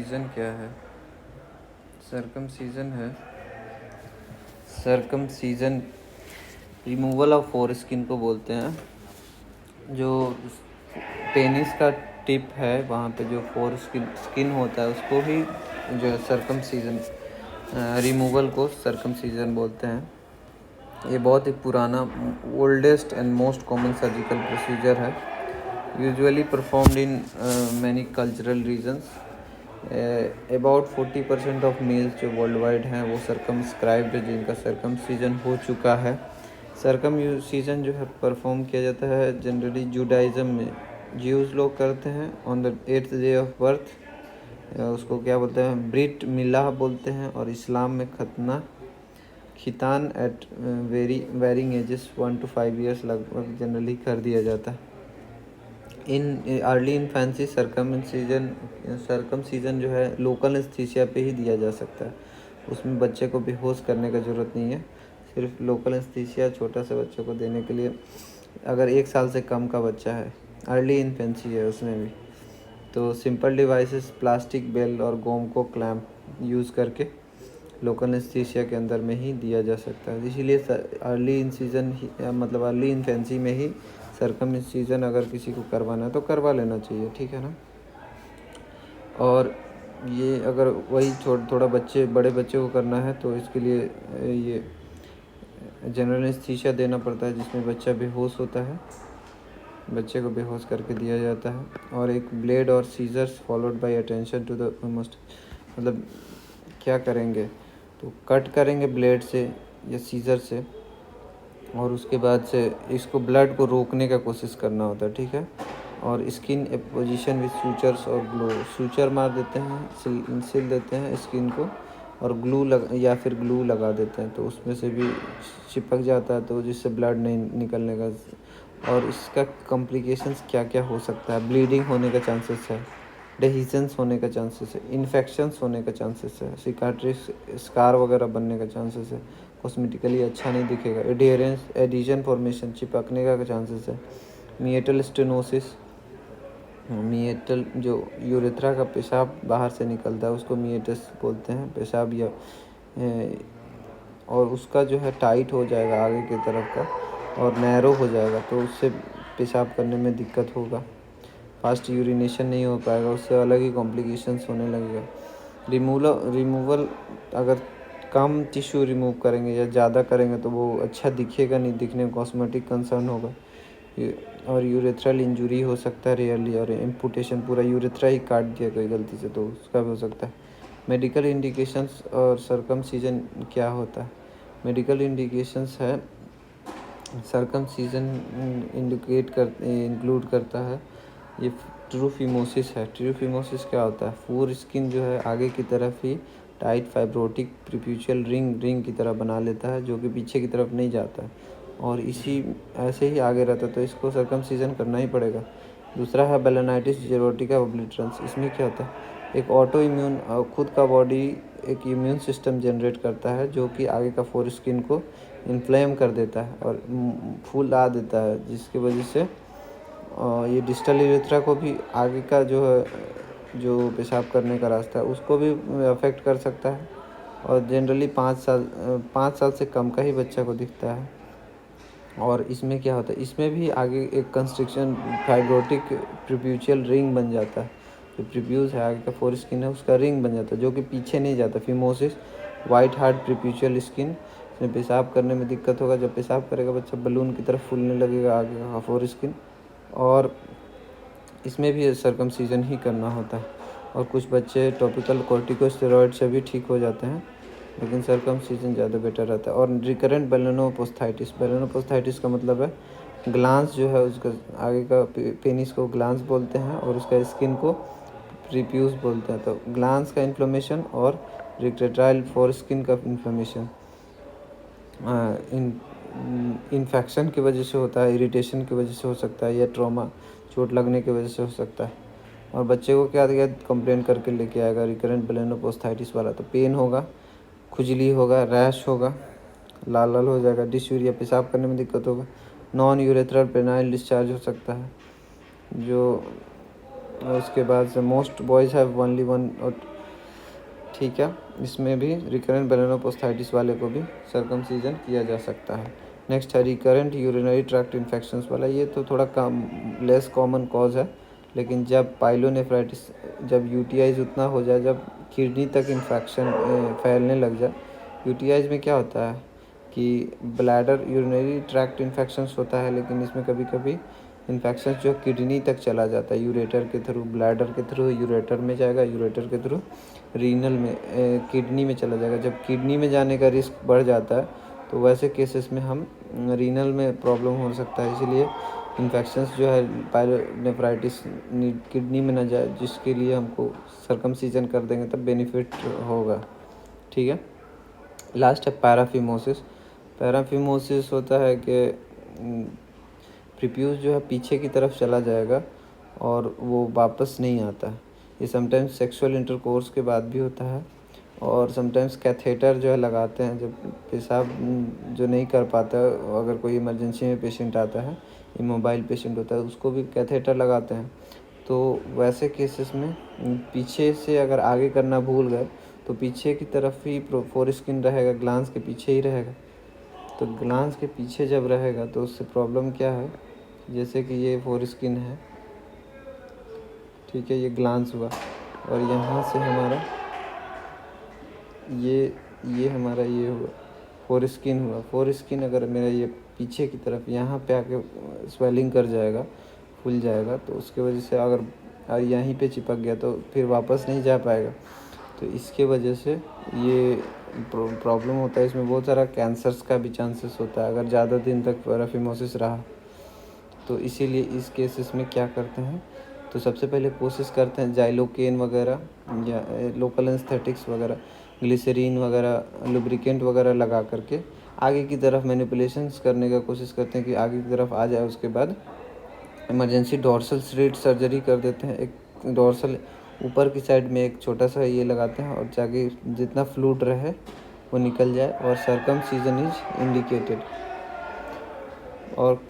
Season क्या है? Circumcision है। सर्कमसीजन रिमूवल ऑफ फोरस्किन को बोलते हैं। जो पेनिस का टिप है वहाँ पे जो फोरस्किन होता है उसको ही जो है सर्कमसीजन रिमूवल को सर्कमसीजन बोलते हैं। ये बहुत ही पुराना oldest and most common surgical procedure है, usually performed in many cultural regions. About 40% of males जो वर्ल्ड वाइड हैं वो सर्कमस्क्राइब्ड है, जिनका सर्कमसीजन हो चुका है। सर्कमसीजन जो है परफॉर्म किया जाता है जनरली जुडाइज़म में, ज्यूज़ लोग करते हैं on the 8th day of birth. उसको क्या बोलते हैं, ब्रिट मिलाह बोलते हैं। और इस्लाम में खितान at varying ages 1 to 5 years लगभग जनरली कर दिया जाता है। इन अर्ली इन्फेंसी सर्कमसीजन जो है लोकल एस्थीसिया पे ही दिया जा सकता है। उसमें बच्चे को बेहोश करने का ज़रूरत नहीं है, सिर्फ लोकल एस्थीसिया छोटा से बच्चे को देने के लिए। अगर 1 साल से कम का बच्चा है, अर्ली इन्फेंसी है उसमें भी, तो सिंपल डिवाइसेस प्लास्टिक बेल और गोम को क्लैम्प यूज़ करके लोकल एस्थीसिया के अंदर में ही दिया जा सकता है। इसीलिए अर्ली इन्फेंसी में ही सर्कमसीजन अगर किसी को करवाना है तो करवा लेना चाहिए, ठीक है ना। और ये अगर वही थोड़ा बड़े बच्चे को करना है तो इसके लिए ये जनरल एस्थीसिया देना पड़ता है, जिसमें बच्चा बेहोश होता है, बच्चे को बेहोश करके दिया जाता है। और एक ब्लेड और scissors followed by attention to the most, मतलब क्या करेंगे तो कट करेंगे ब्लेड से या सीजर से, और उसके बाद से इसको ब्लड को रोकने का कोशिश करना होता है, ठीक है। और स्किन पोजीशन विद सूचर्स और ग्लू, सूचर मार देते हैं, सिल देते हैं स्किन को, और ग्लू लगा देते हैं, तो उसमें से भी चिपक जाता है, तो जिससे ब्लड नहीं निकलने का। और इसका कॉम्प्लिकेशंस क्या क्या हो सकता है, ब्लीडिंग होने का चांसेस है, डेहिशंस होने का चांसेस है, इन्फेक्शंस होने का चांसेस है, सिकाट्रिस स्कार वगैरह बनने का चांसेस है, कॉस्मेटिकली अच्छा नहीं दिखेगा, एडिशन फॉर्मेशन चिपकने का चांसेस है, मिएटल स्टेनोसिस, मिएटल जो यूरेथ्रा का पेशाब बाहर से निकलता है उसको मिएटस बोलते हैं, पेशाब या और उसका जो है टाइट हो जाएगा आगे की तरफ का और नैरो हो जाएगा, तो उससे पेशाब करने में दिक्कत होगा, फास्ट यूरिनेशन नहीं हो पाएगा, उससे अलग ही कॉम्प्लिकेशंस होने लगेगा। रिमूवल अगर कम टिश्यू रिमूव करेंगे या ज़्यादा करेंगे तो वो अच्छा दिखेगा नहीं, दिखने में कॉस्मेटिक कंसर्न होगा। और यूरेथ्रल इंजरी हो सकता है रेयरली, और एम्पुटेशन, पूरा यूरेथ्रा ही काट दिया कोई गलती से तो उसका भी हो सकता है। मेडिकल इंडिकेशंस और सर्कमसीजन क्या होता है। मेडिकल इंडिकेशंस है, सर्कमसीजन इंक्लूड करता है ये ट्रूफिमोसिस है। ट्रूफिमोसिस क्या होता है, फोर स्किन जो है आगे की तरफ ही टाइट फाइब्रोटिक प्रीप्यूशियल रिंग की तरह बना लेता है, जो कि पीछे की तरफ नहीं जाता है और ऐसे ही आगे रहता है, तो इसको सर्कमसीजन करना ही पड़ेगा। दूसरा है बेलेनाइटिस जेरोटिका ओब्लिटरेंस। इसमें क्या होता है, एक ऑटो इम्यून, खुद का बॉडी एक इम्यून सिस्टम जनरेट करता है जो कि आगे का फोर स्किन को इन्फ्लेम कर देता है और फूला देता है, जिसकी वजह से ये डिस्टल यूरेथ्रा को भी आगे का जो है जो पेशाब करने का रास्ता है उसको भी अफेक्ट कर सकता है। और जनरली 5 साल से कम का ही बच्चा को दिखता है। और इसमें क्या होता है, इसमें भी आगे एक कंस्ट्रिक्शन फाइब्रोटिक प्रीप्यूशियल रिंग बन जाता है, जो प्रीप्यूस है आगे का फोर स्किन है उसका रिंग बन जाता है, जो कि पीछे नहीं जाता। फिमोसिस, वाइट हार्ड प्रीप्यूशियल स्किन, इसमें पेशाब करने में दिक्कत होगा, जब पेशाब करेगा बच्चा बलून की तरफ फूलने लगेगा आगे का फोर स्किन, और इसमें भी सर्कमसीजन ही करना होता है। और कुछ बच्चे टॉपिकल कॉर्टिकोस्टेरॉइड से भी ठीक हो जाते हैं, लेकिन सर्कमसीजन ज़्यादा बेटर रहता है। और रिकरेंट बेलेनोपोस्थाइटिस का मतलब है ग्लांस जो है उसका आगे का पेनिस को ग्लांस बोलते हैं और उसका स्किन को प्रीप्यूस बोलते हैं। तो ग्लांस का इन्फ्लेमेशन और रिक्टेटाइल फोर स्किन का इन्फ्लेमेशन इन्फेक्शन की वजह से होता है, इरिटेशन की वजह से हो सकता है, या ट्रॉमा चोट लगने की वजह से हो सकता है। और बच्चे को क्या कंप्लेन करके लेके आएगा रिकरेंट बेलेनोपोस्थाइटिस वाला, तो पेन होगा, खुजली होगा, रैश होगा, लाल हो जाएगा, डिस्यूरिया, पेशाब करने में दिक्कत होगा, नॉन यूरेथ्रल पेनाइल डिस्चार्ज हो सकता है। जो उसके बाद से most boys have only one ठीक है, इसमें भी रिकरेंट बेलेनोपोस्थाइटिस वाले को भी सर्कमसीजन किया जा सकता है। नेक्स्ट है रिकरेंट यूरिनरी ट्रैक्ट इन्फेक्शंस वाला। ये तो थोड़ा कम लेस कॉमन कॉज है, लेकिन जब पाइलोनेफ्राइटिस, जब यूटीआईज उतना हो जाए, जब किडनी तक इन्फेक्शन फैलने लग जाए। यूटीआईज में क्या होता है कि ब्लैडर यूरिनरी ट्रैक्ट इन्फेक्शंस होता है, लेकिन इसमें कभी कभी इन्फेक्शन जो किडनी तक चला जाता है, यूरेटर के थ्रू, ब्लैडर के थ्रू यूरेटर में जाएगा, यूरेटर के थ्रू रीनल में किडनी में चला जाएगा। जब किडनी में जाने का रिस्क बढ़ जाता है तो वैसे केसेस में हम रीनल में प्रॉब्लम हो सकता है। इसीलिए इन्फेक्शंस जो है पायलोनेफ्राइटिस किडनी में ना जाए, जिसके लिए हमको सर्कमसीजन कर देंगे तब बेनिफिट होगा। ठीक है, लास्ट है पैराफिमोसिस। पैराफिमोसिस होता है कि प्रीप्यूस जो है पीछे की तरफ चला जाएगा और वो वापस नहीं आता। ये समटाइम्स सेक्सुअल इंटरकोर्स के बाद भी होता है, और समटाइम्स कैथेटर जो है लगाते हैं जब पेशाब जो नहीं कर पाता है, अगर कोई इमरजेंसी में पेशेंट आता है, इमोबाइल पेशेंट होता है, उसको भी कैथेटर लगाते हैं। तो वैसे केसेस में पीछे से अगर आगे करना भूल गए तो पीछे की तरफ ही फोरस्किन रहेगा, ग्लांस के पीछे ही रहेगा। तो ग्लांस के पीछे जब रहेगा तो उससे प्रॉब्लम क्या है, जैसे कि ये फोरस्किन है, ठीक है, ये ग्लांस हुआ, और यहाँ से हमारा ये हमारा ये हुआ फोरस्किन हुआ। फोरस्किन अगर मेरा ये पीछे की तरफ यहाँ पे आके स्वेलिंग कर जाएगा, फूल जाएगा, तो उसके वजह से अगर यहीं पे चिपक गया तो फिर वापस नहीं जा पाएगा। तो इसके वजह से ये प्रॉब्लम होता है। इसमें बहुत सारा कैंसर्स का भी चांसेस होता है अगर ज़्यादा दिन तक पैराफिमोसिस रहा। तो इसीलिए इस केसेस में क्या करते हैं, तो सबसे पहले कोशिश करते हैं जाइलोकेन वगैरह या लोकल एनेस्थेटिक्स वगैरह, ग्लिसरीन वगैरह, लुब्रिकेंट वगैरह लगा करके आगे की तरफ मैनिपुलेशंस करने का कोशिश करते हैं कि आगे की तरफ आ जाए। उसके बाद इमरजेंसी डॉर्सल स्लिट सर्जरी कर देते हैं। एक डॉर्सल ऊपर की साइड में एक छोटा सा ये लगाते हैं, और ताकि जितना फ्लूइड रहे वो निकल जाए, और सर्कमसीजन इज इंडिकेटेड। और